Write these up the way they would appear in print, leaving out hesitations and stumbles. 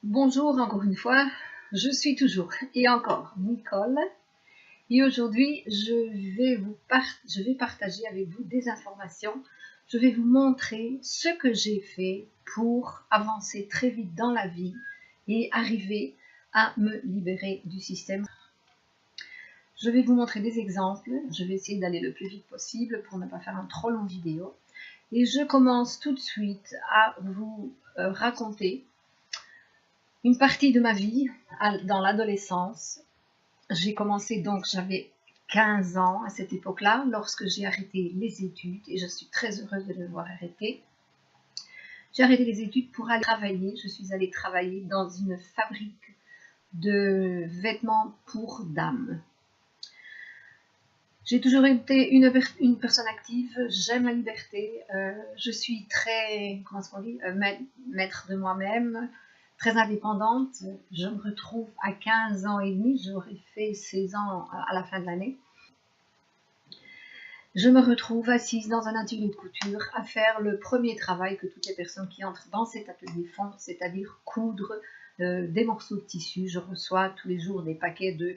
Bonjour encore une fois, je suis toujours et encore Nicole et aujourd'hui je vais partager avec vous des informations. Je vais vous montrer ce que j'ai fait pour avancer très vite dans la vie et arriver à me libérer du système. Je vais vous montrer des exemples, je vais essayer d'aller le plus vite possible pour ne pas faire une trop longue vidéo. Et je commence tout de suite à vous raconter une partie de ma vie dans l'adolescence. J'ai commencé donc, j'avais 15 ans à cette époque-là, lorsque j'ai arrêté les études, et je suis très heureuse de devoir arrêter. J'ai arrêté les études pour aller travailler. Je suis allée travailler dans une fabrique de vêtements pour dames. J'ai toujours été une personne active, j'aime la liberté, je suis très, comment on dit, maître de moi-même, très indépendante. Je me retrouve à 15 ans et demi, j'aurais fait 16 ans à la fin de l'année. Je me retrouve assise dans un atelier de couture à faire le premier travail que toutes les personnes qui entrent dans cet atelier font, c'est-à-dire coudre des morceaux de tissu. Je reçois tous les jours des paquets de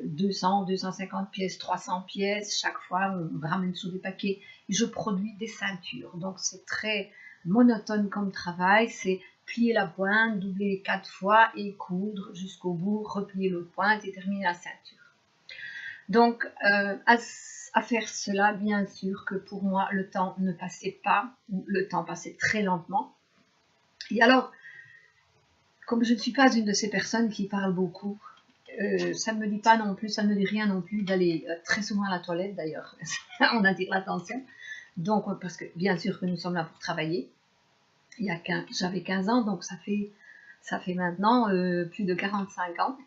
200, 250 pièces, 300 pièces. Chaque fois, on me ramène sur des paquets et je produis des ceintures. Donc, c'est très monotone comme travail. C'est plier la pointe, doubler 4 fois et coudre jusqu'au bout, replier l'autre pointe et terminer la ceinture. Donc, à faire cela, bien sûr que pour moi, le temps ne passait pas, ou le temps passait très lentement. Et alors, comme je ne suis pas une de ces personnes qui parlent beaucoup, ça ne me dit pas non plus, ça ne me dit rien non plus d'aller très souvent à la toilette d'ailleurs, on attire l'attention. Donc, parce que bien sûr que nous sommes là pour travailler. J'avais 15 ans, donc ça fait maintenant plus de 45 ans.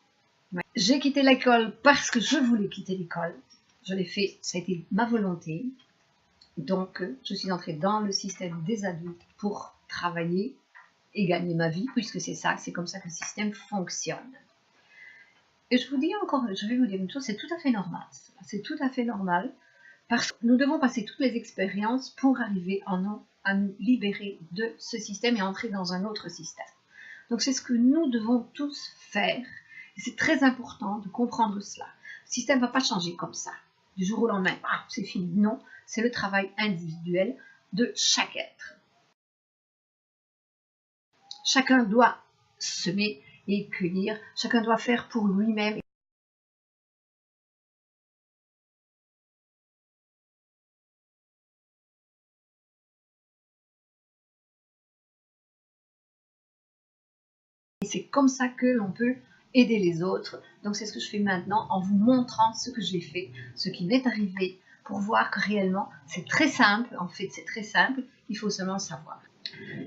J'ai quitté l'école parce que je voulais quitter l'école. Je l'ai fait, ça a été ma volonté. Donc, je suis entrée dans le système des adultes pour travailler et gagner ma vie, puisque c'est comme ça que le système fonctionne. Et je vais vous dire une chose, c'est tout à fait normal. C'est tout à fait normal, parce que nous devons passer toutes les expériences pour arriver à nous libérer de ce système et entrer dans un autre système. Donc, c'est ce que nous devons tous faire. Et c'est très important de comprendre cela. Le système ne va pas changer comme ça, du jour au lendemain. Ah, c'est fini. Non, c'est le travail individuel de chaque être. Chacun doit semer et cueillir. Chacun doit faire pour lui-même. Et c'est comme ça que l'on peut aider les autres. Donc c'est ce que je fais maintenant en vous montrant ce que j'ai fait, ce qui m'est arrivé, pour voir que réellement c'est très simple. En fait, c'est très simple, il faut seulement savoir.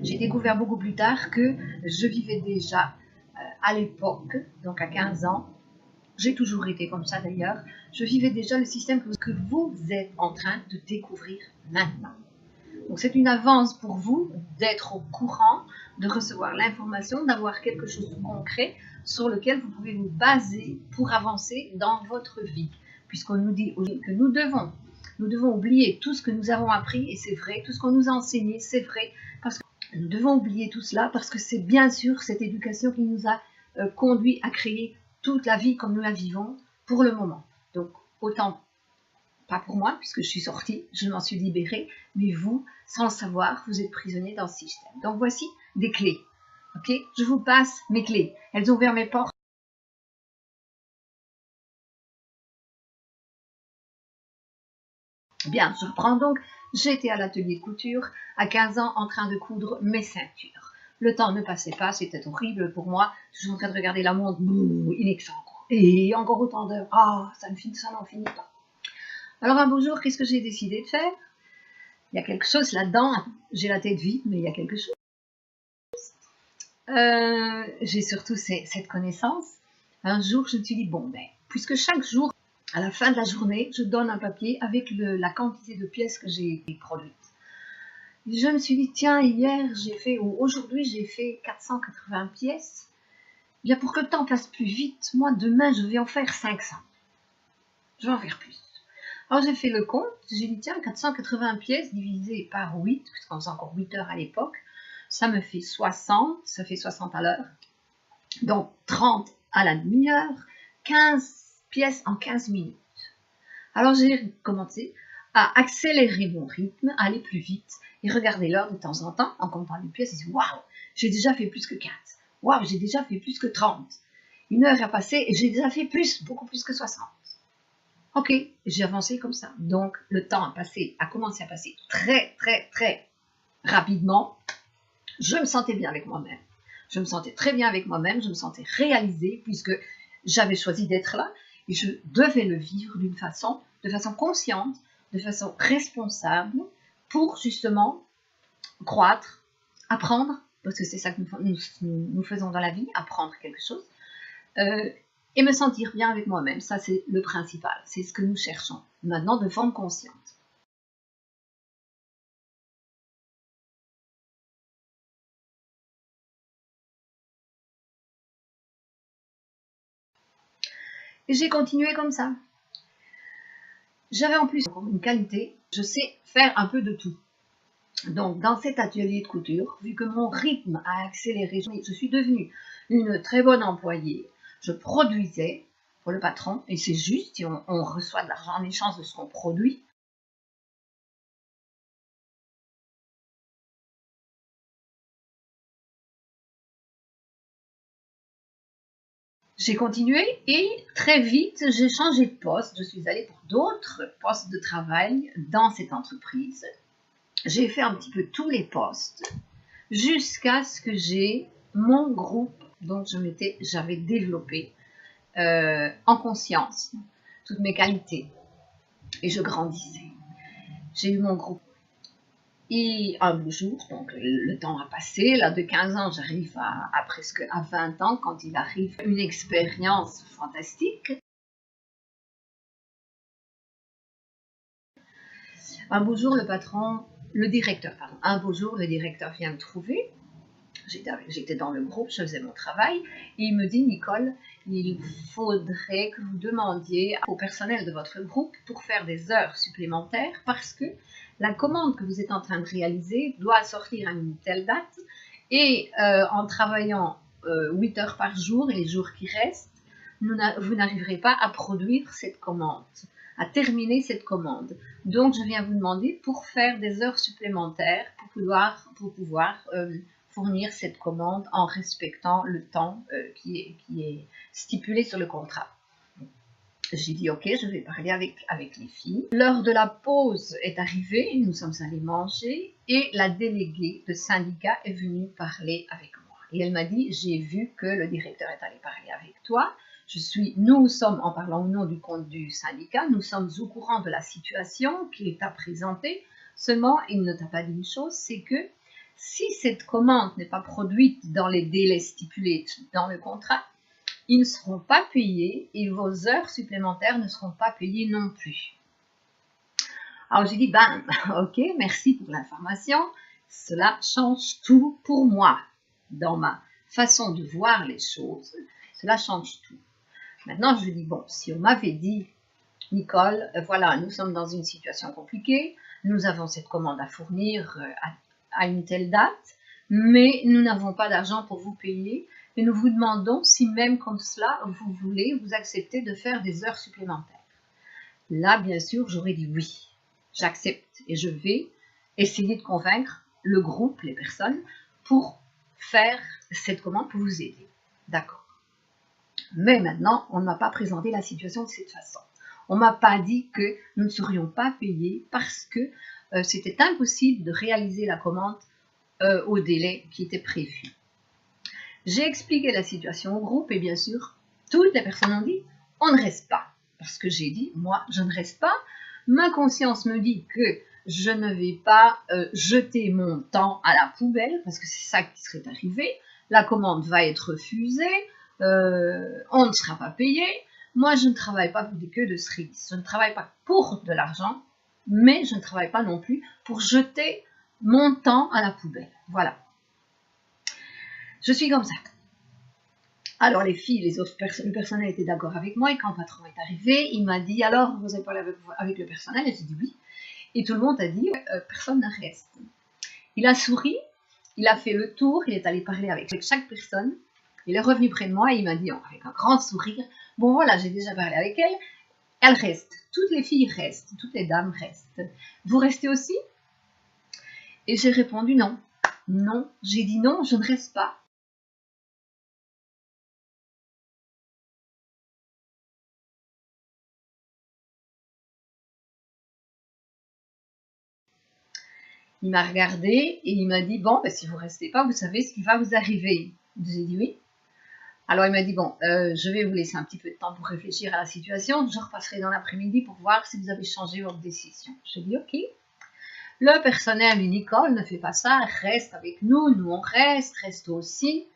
J'ai découvert beaucoup plus tard que je vivais déjà à l'époque, donc à 15 ans, j'ai toujours été comme ça d'ailleurs, je vivais déjà le système que vous êtes en train de découvrir maintenant. Donc c'est une avance pour vous d'être au courant, de recevoir l'information, d'avoir quelque chose de concret sur lequel vous pouvez vous baser pour avancer dans votre vie. Puisqu'on nous dit que nous devons oublier tout ce que nous avons appris, et c'est vrai, tout ce qu'on nous a enseigné, c'est vrai, parce que nous devons oublier tout cela, parce que c'est bien sûr cette éducation qui nous a conduit à créer toute la vie comme nous la vivons pour le moment. Donc autant pas pour moi, puisque je suis sortie, je m'en suis libérée, mais vous, sans le savoir, vous êtes prisonnier dans ce système. Donc voici des clés. Ok, je vous passe mes clés. Elles ont ouvert mes portes. Bien, je reprends donc. J'étais à l'atelier de couture à 15 ans en train de coudre mes ceintures. Le temps ne passait pas, c'était horrible pour moi. Je suis en train de regarder la montre, il est que ça encore. Et encore autant d'heures. Ah, ça n'en finit pas. Alors un beau jour, qu'est-ce que j'ai décidé de faire? Il y a quelque chose là-dedans. J'ai la tête vide, mais il y a quelque chose. J'ai surtout cette connaissance. Un jour, je me suis dit, bon, ben, puisque chaque jour, à la fin de la journée, je donne un papier avec la quantité de pièces que j'ai produites. Je me suis dit, tiens, aujourd'hui, j'ai fait 480 pièces. Bien, pour que le temps passe plus vite, moi, demain, je vais en faire 500. Je vais en faire plus. Alors, j'ai fait le compte. J'ai dit, tiens, 480 pièces divisé par 8, puisqu'on faisait encore 8 heures à l'époque. ça me fait 60, ça fait 60 à l'heure, donc 30 à la demi-heure, 15 pièces en 15 minutes. Alors j'ai commencé à accélérer mon rythme, à aller plus vite et regarder l'heure de temps en temps en comptant les pièces et dire waouh, j'ai déjà fait plus que 4, waouh, j'ai déjà fait plus que 30. Une heure a passé et j'ai déjà fait plus, beaucoup plus que 60. Ok, j'ai avancé comme ça. Donc le temps a commencé à passer très rapidement. Je me sentais bien avec moi-même. Je me sentais très bien avec moi-même, je me sentais réalisée puisque j'avais choisi d'être là et je devais le vivre de façon consciente, de façon responsable pour justement croître, apprendre, parce que c'est ça que nous faisons dans la vie, apprendre quelque chose, et me sentir bien avec moi-même. Ça, c'est le principal, c'est ce que nous cherchons maintenant de forme consciente. Et j'ai continué comme ça. J'avais en plus une qualité, je sais faire un peu de tout. Donc, dans cet atelier de couture, vu que mon rythme a accéléré, je suis devenue une très bonne employée. Je produisais pour le patron, et c'est juste, si on reçoit de l'argent en échange de ce qu'on produit. J'ai continué et très vite, j'ai changé de poste. Je suis allée pour d'autres postes de travail dans cette entreprise. J'ai fait un petit peu tous les postes jusqu'à ce que j'ai mon groupe dont j'avais développé en conscience toutes mes qualités et je grandissais. J'ai eu mon groupe. Et un beau jour, donc le temps a passé, là de 15 ans, j'arrive à presque à 20 ans, quand il arrive une expérience fantastique. Un beau jour, un beau jour, le directeur vient me trouver. J'étais dans le groupe, je faisais mon travail, et il me dit, Nicole, il faudrait que vous demandiez au personnel de votre groupe pour faire des heures supplémentaires parce que la commande que vous êtes en train de réaliser doit sortir à une telle date et en travaillant 8 heures par jour et les jours qui restent, vous n'arriverez pas à produire cette commande, à terminer cette commande. Donc, je viens vous demander pour faire des heures supplémentaires pour pouvoir fournir cette commande en respectant le temps qui est stipulé sur le contrat. J'ai dit ok, je vais parler avec les filles. L'heure de la pause est arrivée, nous sommes allés manger et la déléguée de syndicat est venue parler avec moi. Et elle m'a dit, j'ai vu que le directeur est allé parler avec toi. Nous sommes, en parlant au nom du compte du syndicat, nous sommes au courant de la situation qui t'a présentée. Seulement, il ne t'a pas dit une chose, c'est que si cette commande n'est pas produite dans les délais stipulés dans le contrat, ils ne seront pas payés et vos heures supplémentaires ne seront pas payées non plus. Alors j'ai dit, ok, merci pour l'information, cela change tout pour moi. Dans ma façon de voir les choses, cela change tout. Maintenant, je dis, bon, si on m'avait dit, Nicole, voilà, nous sommes dans une situation compliquée, nous avons cette commande à fournir à une telle date, mais nous n'avons pas d'argent pour vous payer et nous vous demandons si même comme cela, vous acceptez de faire des heures supplémentaires. Là, bien sûr, j'aurais dit oui, j'accepte et je vais essayer de convaincre le groupe, les personnes, pour faire cette commande pour vous aider. D'accord. Mais maintenant, on ne m'a pas présenté la situation de cette façon. On ne m'a pas dit que nous ne serions pas payés parce que c'était impossible de réaliser la commande au délai qui était prévu. J'ai expliqué la situation au groupe et bien sûr, toutes les personnes ont dit « on ne reste pas ». Parce que j'ai dit « moi, je ne reste pas ». Ma conscience me dit que je ne vais pas jeter mon temps à la poubelle parce que c'est ça qui serait arrivé. La commande va être refusée, on ne sera pas payé. Moi, je ne travaille pas pour des queues de cerises. Je ne travaille pas pour de l'argent, mais je ne travaille pas non plus pour jeter mon temps à la poubelle. Voilà. Je suis comme ça. Alors les filles, le personnel était d'accord avec moi et quand le patron est arrivé, il m'a dit alors vous avez parlé avec le personnel et j'ai dit oui. Et tout le monde a dit personne ne reste. Il a souri, Il a fait le tour, il est allé parler avec chaque personne. Il est revenu près de moi et il m'a dit avec un grand sourire, bon voilà, j'ai déjà parlé avec elle, elle reste, toutes les filles restent, toutes les dames restent. Vous restez aussi? Et j'ai répondu non. Non, j'ai dit non, je ne reste pas. Il m'a regardé et il m'a dit, bon, ben, si vous ne restez pas, vous savez ce qui va vous arriver. J'ai dit oui. Alors il m'a dit, bon, je vais vous laisser un petit peu de temps pour réfléchir à la situation. Je repasserai dans l'après-midi pour voir si vous avez changé votre décision. J'ai dit, ok. Le personnel lui, Nicole, ne fait pas ça, reste avec nous, nous on reste aussi.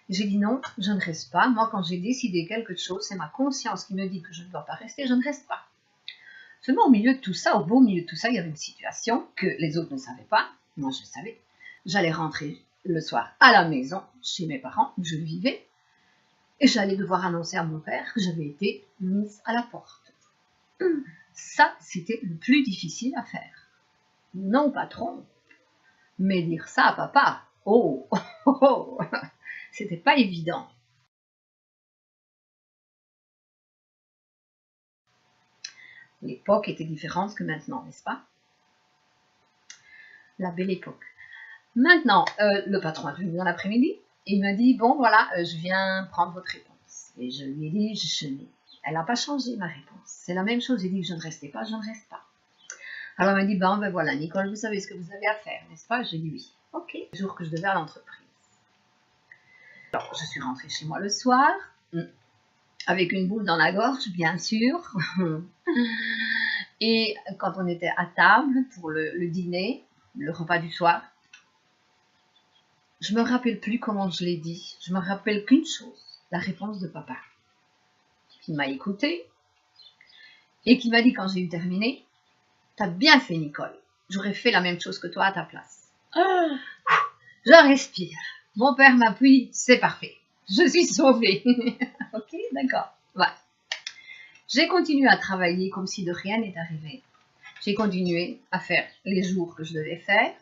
J'ai dit non, je ne reste pas. Moi, quand j'ai décidé quelque chose, c'est ma conscience qui me dit que je ne dois pas rester, je ne reste pas. Seulement au milieu de tout ça, au beau milieu de tout ça, il y avait une situation que les autres ne savaient pas. Moi, je savais. J'allais rentrer le soir à la maison, chez mes parents, où je vivais, et j'allais devoir annoncer à mon père que j'avais été mise à la porte. Ça, c'était le plus difficile à faire. Non, patron, mais dire ça à papa, oh, oh, oh, c'était pas évident. L'époque était différente que maintenant, n'est-ce pas? La belle époque. Maintenant, le patron est revenu dans l'après-midi et il m'a dit, bon voilà, je viens prendre votre réponse. Et je lui ai dit, elle n'a pas changé ma réponse. C'est la même chose, j'ai dit que je ne restais pas, je ne reste pas. Alors il m'a dit, ben voilà, Nicole, vous savez ce que vous avez à faire, n'est-ce pas? J'ai dit oui. Ok, le jour que je devais à l'entreprise. Alors, je suis rentrée chez moi le soir, avec une boule dans la gorge, bien sûr. Et quand on était à table pour le dîner, le repas du soir, je ne me rappelle plus comment je l'ai dit. Je me rappelle qu'une chose, la réponse de papa, qui m'a écoutée et qui m'a dit quand j'ai eu terminé, « T'as bien fait, Nicole. J'aurais fait la même chose que toi à ta place. » Je respire. Mon père m'appuie, c'est parfait. Je suis sauvée. Ok, d'accord. Voilà. J'ai continué à travailler comme si de rien n'était arrivé. J'ai continué à faire les jours que je devais faire.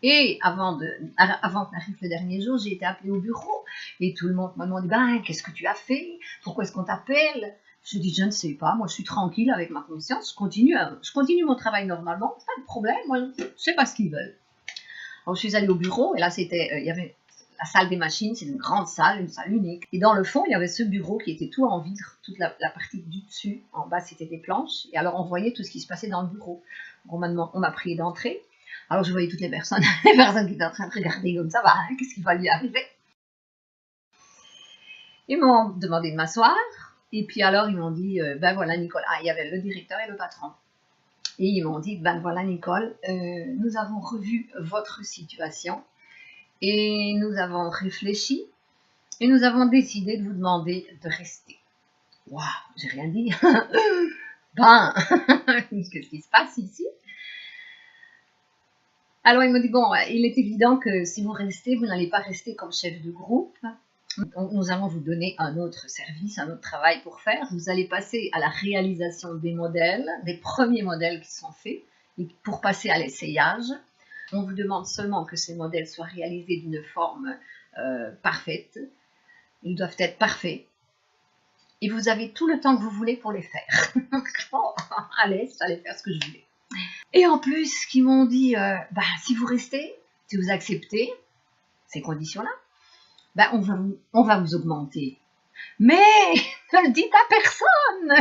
Et avant qu'arrive le dernier jour, j'ai été appelée au bureau. Et tout le monde m'a demandé, ben, qu'est-ce que tu as fait? Pourquoi est-ce qu'on t'appelle? Je dis, je ne sais pas. Moi, je suis tranquille avec ma conscience. Je continue mon travail normalement. Pas de problème. Moi, je ne sais pas ce qu'ils veulent. Alors, je suis allée au bureau. Et là, il y avait la salle des machines. C'est une grande salle, une salle unique. Et dans le fond, il y avait ce bureau qui était tout en vitre. Toute la partie du dessus. En bas, c'était des planches. Et alors, on voyait tout ce qui se passait dans le bureau. On m'a prié d'entrer. Alors, je voyais toutes les personnes qui étaient en train de regarder comme ça, qu'est-ce qui va lui arriver? Ils m'ont demandé de m'asseoir, et puis alors, ils m'ont dit, ben voilà, Nicole, il y avait le directeur et le patron. Et ils m'ont dit, ben voilà, Nicole, nous avons revu votre situation, et nous avons réfléchi, et nous avons décidé de vous demander de rester. Waouh, j'ai rien dit. Ben, qu'est-ce qui se passe ici? Alors, il m'a dit, bon, il est évident que si vous restez, vous n'allez pas rester comme chef de groupe. Nous allons vous donner un autre service, un autre travail pour faire. Vous allez passer à la réalisation des modèles, des premiers modèles qui sont faits, et pour passer à l'essayage. On vous demande seulement que ces modèles soient réalisés d'une forme parfaite. Ils doivent être parfaits. Et vous avez tout le temps que vous voulez pour les faire. Oh, allez, j'allais faire ce que je voulais. Et en plus, ils m'ont dit, si vous restez, si vous acceptez ces conditions-là, on va vous augmenter. Mais ne le dites à personne.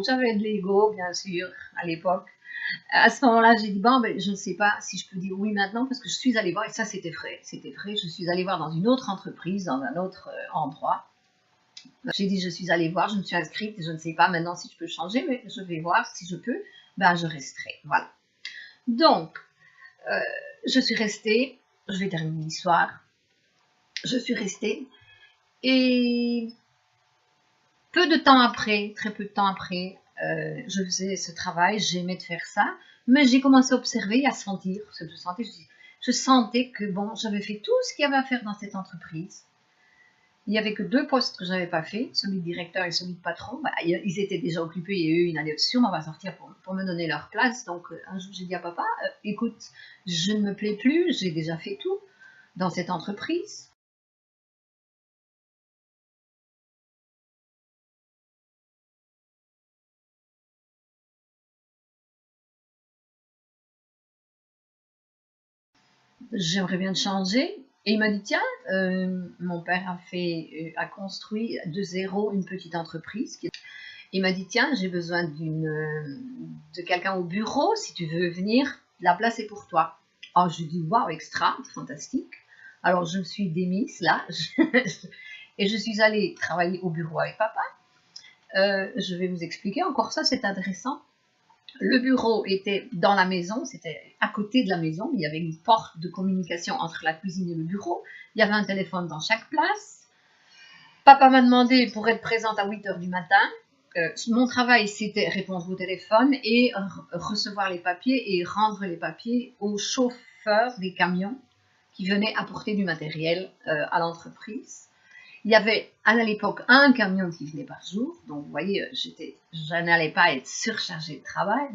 J'avais de l'ego, bien sûr, à l'époque. À ce moment-là, j'ai dit, je ne sais pas si je peux dire oui maintenant, parce que je suis allée voir, et ça c'était vrai, je suis allée voir dans une autre entreprise, dans un autre endroit. J'ai dit, je suis allée voir, je me suis inscrite, je ne sais pas maintenant si je peux changer, mais je vais voir si je peux, je resterai. Voilà. Donc, je suis restée, je vais terminer l'histoire, je suis restée, et peu de temps après, très peu de temps après, je faisais ce travail, j'aimais de faire ça, mais j'ai commencé à observer, à sentir, ce que je sentais que j'avais fait tout ce qu'il y avait à faire dans cette entreprise. Il n'y avait que 2 postes que je n'avais pas fait, celui de directeur et celui de patron. Bah, ils étaient déjà occupés et eux, ils n'allaient sûrement pas sortir pour me donner leur place. Donc un jour, j'ai dit à papa, écoute, je ne me plais plus, j'ai déjà fait tout dans cette entreprise. J'aimerais bien te changer. Et il m'a dit, tiens, mon père a construit de zéro une petite entreprise. Il m'a dit, tiens, j'ai besoin de quelqu'un au bureau, si tu veux venir, la place est pour toi. Alors je lui dis, waouh, extra, fantastique. Alors je me suis démise là, et je suis allée travailler au bureau avec papa. Je vais vous expliquer, encore ça c'est intéressant. Le bureau était dans la maison, c'était à côté de la maison, il y avait une porte de communication entre la cuisine et le bureau, il y avait un téléphone dans chaque place. Papa m'a demandé pour être présente à 8 h du matin. Mon travail, c'était répondre au téléphone et recevoir les papiers et rendre les papiers aux chauffeurs des camions qui venaient apporter du matériel à l'entreprise. Il y avait à l'époque un camion qui venait par jour, donc vous voyez, je n'allais pas être surchargée de travail.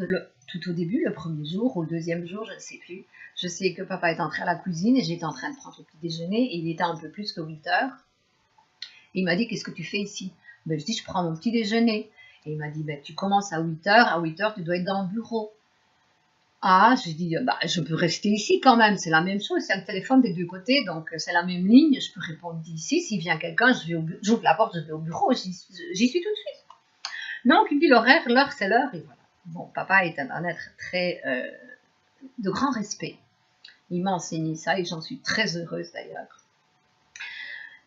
Tout au début, le premier jour ou le deuxième jour, je ne sais plus. Je sais que papa est entré à la cuisine et j'étais en train de prendre le petit déjeuner et il était un peu plus que 8 h. Il m'a dit, qu'est-ce que tu fais ici? Ben, je dis, je prends mon petit déjeuner. Et il m'a dit, ben, tu commences à 8 h, à 8 h, tu dois être dans le bureau. Ah, j'ai dit, bah, je peux rester ici quand même, c'est la même chose, c'est un téléphone des deux côtés, donc c'est la même ligne, je peux répondre d'ici, s'il vient quelqu'un, j'ouvre la porte, je vais au bureau, j'y suis tout de suite. Donc, il dit l'horaire, l'heure, c'est l'heure, et voilà. Bon, papa est un être très de grand respect. Il m'a enseigné ça et j'en suis très heureuse d'ailleurs.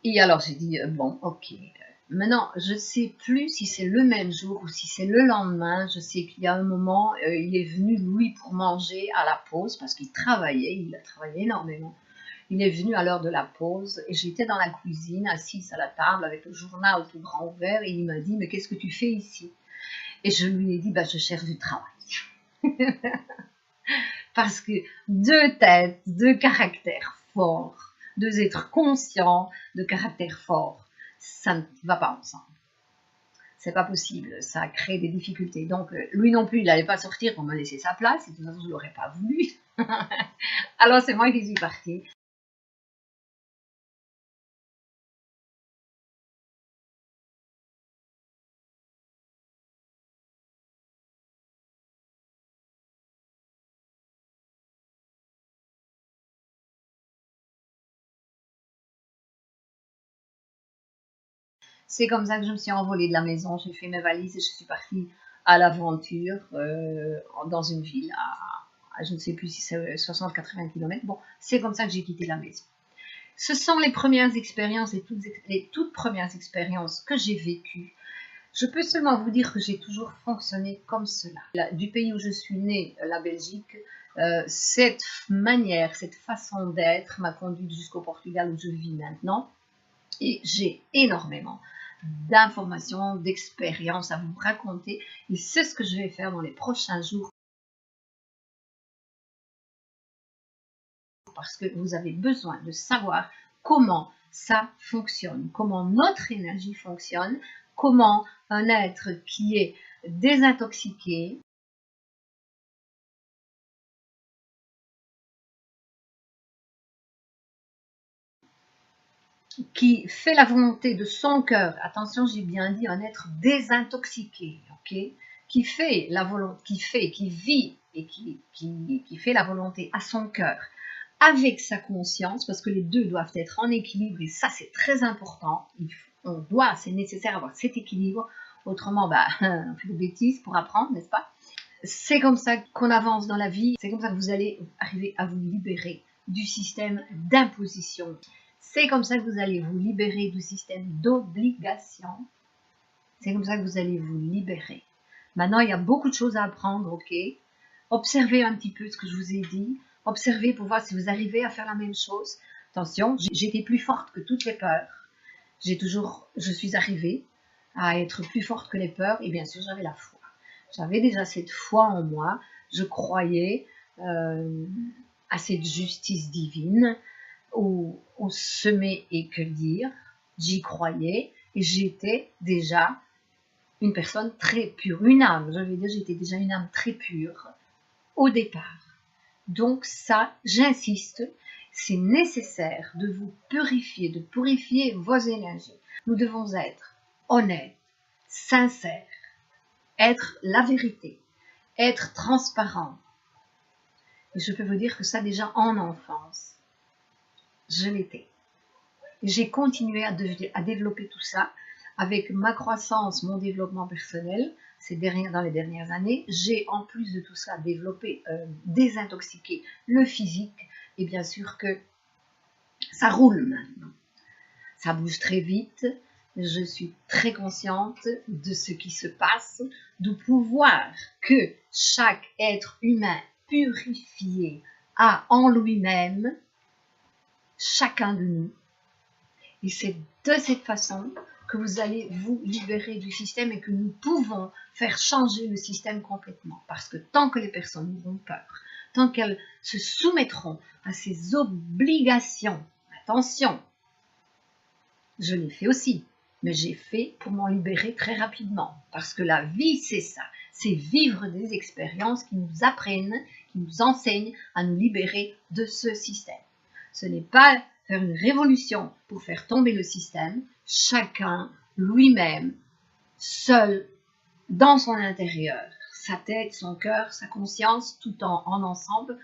Et alors, j'ai dit, bon, ok. Maintenant, je ne sais plus si c'est le même jour ou si c'est le lendemain. Je sais qu'il y a un moment, il est venu, Louis, pour manger à la pause, parce qu'il travaillait, il a travaillé énormément. Il est venu à l'heure de la pause, et j'étais dans la cuisine, assise à la table, avec le journal tout grand ouvert, et il m'a dit, mais qu'est-ce que tu fais ici? Et je lui ai dit, bah, je cherche du travail. Parce que 2 têtes, 2 caractères forts, 2 êtres conscients de caractère fort, ça ne va pas ensemble. C'est pas possible, ça crée des difficultés. Donc, lui non plus, il n'allait pas sortir pour me laisser sa place, et de toute façon, je ne l'aurais pas voulu. Alors, c'est moi qui suis partie. C'est comme ça que je me suis envolée de la maison, j'ai fait mes valises et je suis partie à l'aventure dans une ville je ne sais plus si c'est 60-80 km. Bon, c'est comme ça que j'ai quitté la maison. Ce sont les premières expériences, les toutes premières expériences que j'ai vécues. Je peux seulement vous dire que j'ai toujours fonctionné comme cela. Du pays où je suis née, la Belgique, cette manière, cette façon d'être m'a conduite jusqu'au Portugal où je vis maintenant. Et j'ai énormément d'informations, d'expériences à vous raconter. Et c'est ce que je vais faire dans les prochains jours. Parce que vous avez besoin de savoir comment ça fonctionne, comment notre énergie fonctionne, comment un être qui est désintoxiqué, qui fait la volonté de son cœur, attention j'ai bien dit un être désintoxiqué, ok, qui fait la volonté, qui vit et qui fait la volonté à son cœur, avec sa conscience, parce que les deux doivent être en équilibre, et ça c'est très important, c'est nécessaire d'avoir cet équilibre, autrement on fait des bêtises pour apprendre, n'est-ce pas? C'est comme ça qu'on avance dans la vie, c'est comme ça que vous allez arriver à vous libérer du système d'imposition. C'est comme ça que vous allez vous libérer du système d'obligation. C'est comme ça que vous allez vous libérer. Maintenant, il y a beaucoup de choses à apprendre, ok? Observez un petit peu ce que je vous ai dit. Observez pour voir si vous arrivez à faire la même chose. Attention, j'étais plus forte que toutes les peurs. Je suis arrivée à être plus forte que les peurs et bien sûr, j'avais la foi. J'avais déjà cette foi en moi. Je croyais à cette justice divine, au semer et que dire. J'y croyais et j'étais déjà une personne très pure, une âme, je vais dire, j'étais déjà une âme très pure au départ. Donc ça, j'insiste, c'est nécessaire de vous purifier, de purifier vos énergies. Nous devons être honnêtes, sincères, être la vérité, être transparent. Et je peux vous dire que ça déjà en enfance, je l'étais. J'ai continué à développer tout ça avec ma croissance, mon développement personnel. Dans les dernières années, j'ai en plus de tout ça développé, désintoxiqué le physique. Et bien sûr que ça roule maintenant. Ça bouge très vite. Je suis très consciente de ce qui se passe, du pouvoir que chaque être humain purifié a en lui-même, chacun de nous. Et c'est de cette façon que vous allez vous libérer du système et que nous pouvons faire changer le système complètement. Parce que tant que les personnes auront peur, tant qu'elles se soumettront à ces obligations, attention, je l'ai fait aussi, mais j'ai fait pour m'en libérer très rapidement. Parce que la vie, c'est ça, c'est vivre des expériences qui nous apprennent, qui nous enseignent à nous libérer de ce système. Ce n'est pas faire une révolution pour faire tomber le système, chacun lui-même, seul, dans son intérieur, sa tête, son cœur, sa conscience, tout en ensemble,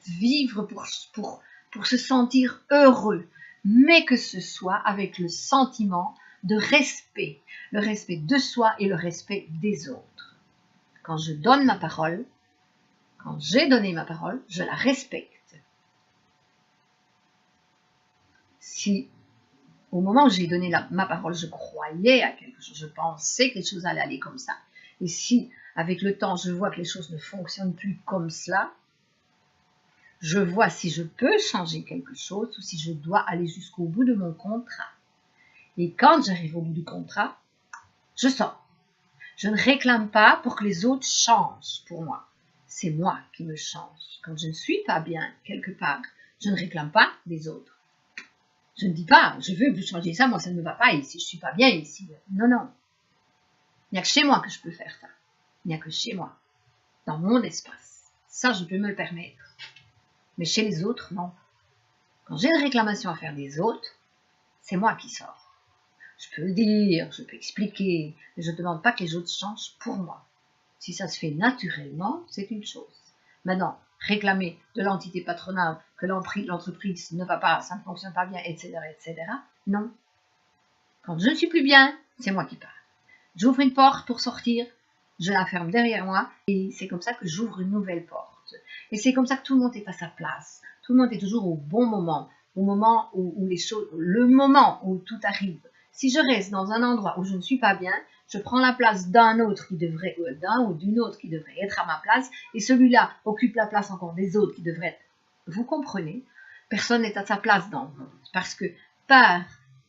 vivre pour se sentir heureux, mais que ce soit avec le sentiment de respect, le respect de soi et le respect des autres. Quand je donne ma parole, quand j'ai donné ma parole, je la respecte. Si au moment où j'ai donné ma parole, je croyais à quelque chose, je pensais que les choses allaient aller comme ça. Et si, avec le temps, je vois que les choses ne fonctionnent plus comme cela, je vois si je peux changer quelque chose ou si je dois aller jusqu'au bout de mon contrat. Et quand j'arrive au bout du contrat, je sors. Je ne réclame pas pour que les autres changent pour moi. C'est moi qui me change. Quand je ne suis pas bien quelque part, je ne réclame pas des autres. Je ne dis pas, je veux vous changer ça, moi ça ne me va pas ici, je ne suis pas bien ici. Non, non. Il n'y a que chez moi que je peux faire ça. Il n'y a que chez moi, dans mon espace. Ça, je peux me le permettre. Mais chez les autres, non. Quand j'ai une réclamation à faire des autres, c'est moi qui sors. Je peux le dire, je peux expliquer, mais je ne demande pas que les autres changent pour moi. Si ça se fait naturellement, c'est une chose. Maintenant, réclamer de l'entité patronale que l'entreprise ne va pas, ça ne fonctionne pas bien, etc., non. Quand je ne suis plus bien, c'est moi qui pars. J'ouvre une porte pour sortir, je la ferme derrière moi, et c'est comme ça que j'ouvre une nouvelle porte. Et c'est comme ça que tout le monde est à sa place. Tout le monde est toujours au bon moment, au moment où les choses, le moment où tout arrive. Si je reste dans un endroit où je ne suis pas bien, je prends la place d'un autre qui devrait, d'un ou d'une autre qui devrait être à ma place, et celui-là occupe la place encore des autres qui devraient être. Vous comprenez? Personne n'est à sa place dans le monde. Parce que par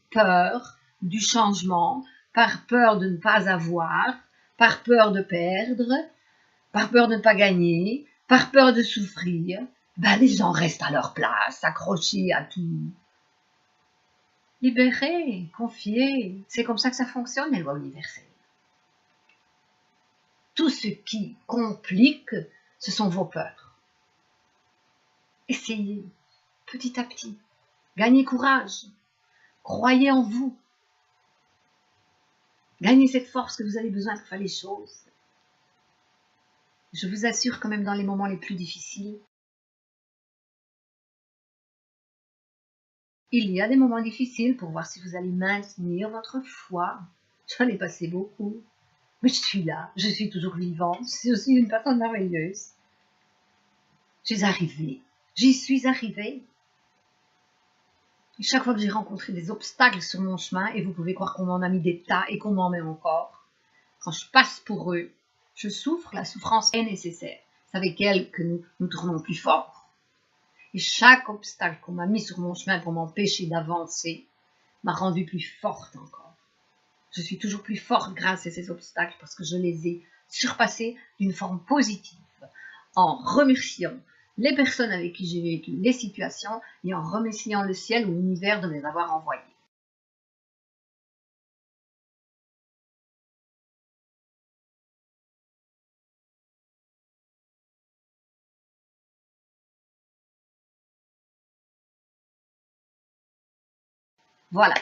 peur du changement, par peur de ne pas avoir, par peur de perdre, par peur de ne pas gagner, par peur de souffrir, les gens restent à leur place, accrochés à tout. Libérez, confiez, c'est comme ça que ça fonctionne, les lois universelles. Tout ce qui complique, ce sont vos peurs. Essayez, petit à petit, gagnez courage, croyez en vous, gagnez cette force que vous avez besoin pour faire les choses. Je vous assure que même dans les moments les plus difficiles, il y a des moments difficiles pour voir si vous allez maintenir votre foi. J'en ai passé beaucoup. Mais je suis là, je suis toujours vivante, je suis une personne merveilleuse. J'y suis arrivée. Et chaque fois que j'ai rencontré des obstacles sur mon chemin, et vous pouvez croire qu'on m'en a mis des tas et qu'on m'en met encore, quand je passe pour eux, je souffre, la souffrance est nécessaire. C'est avec elle que nous tournons plus fort. Et chaque obstacle qu'on m'a mis sur mon chemin pour m'empêcher d'avancer m'a rendue plus forte encore. Je suis toujours plus forte grâce à ces obstacles parce que je les ai surpassés d'une forme positive, en remerciant les personnes avec qui j'ai vécu les situations et en remerciant le ciel ou l'univers de les avoir envoyées. Voilà.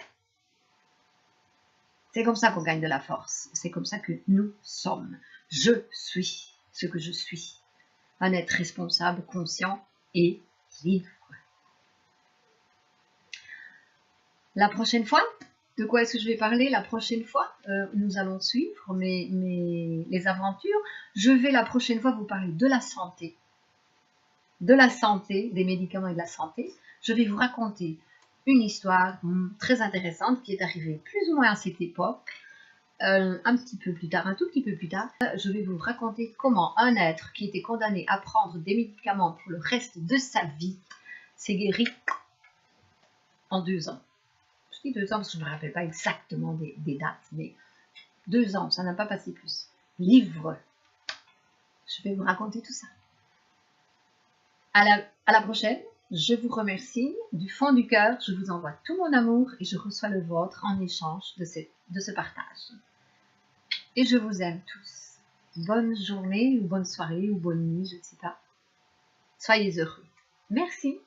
C'est comme ça qu'on gagne de la force. C'est comme ça que nous sommes. Je suis ce que je suis. Un être responsable, conscient et libre. La prochaine fois, de quoi est-ce que je vais parler la prochaine fois? Nous allons suivre les aventures. Je vais la prochaine fois vous parler de la santé, des médicaments et de la santé. Je vais vous raconter une histoire très intéressante qui est arrivée plus ou moins à cette époque, un petit peu plus tard, un tout petit peu plus tard. Je vais vous raconter comment un être qui était condamné à prendre des médicaments pour le reste de sa vie s'est guéri en 2 ans. Je dis 2 ans parce que je ne me rappelle pas exactement des dates, mais 2 ans, ça n'a pas passé plus. Livre. Je vais vous raconter tout ça. À la prochaine. Je vous remercie du fond du cœur. Je vous envoie tout mon amour et je reçois le vôtre en échange de ce partage. Et je vous aime tous. Bonne journée ou bonne soirée ou bonne nuit, je ne sais pas. Soyez heureux. Merci.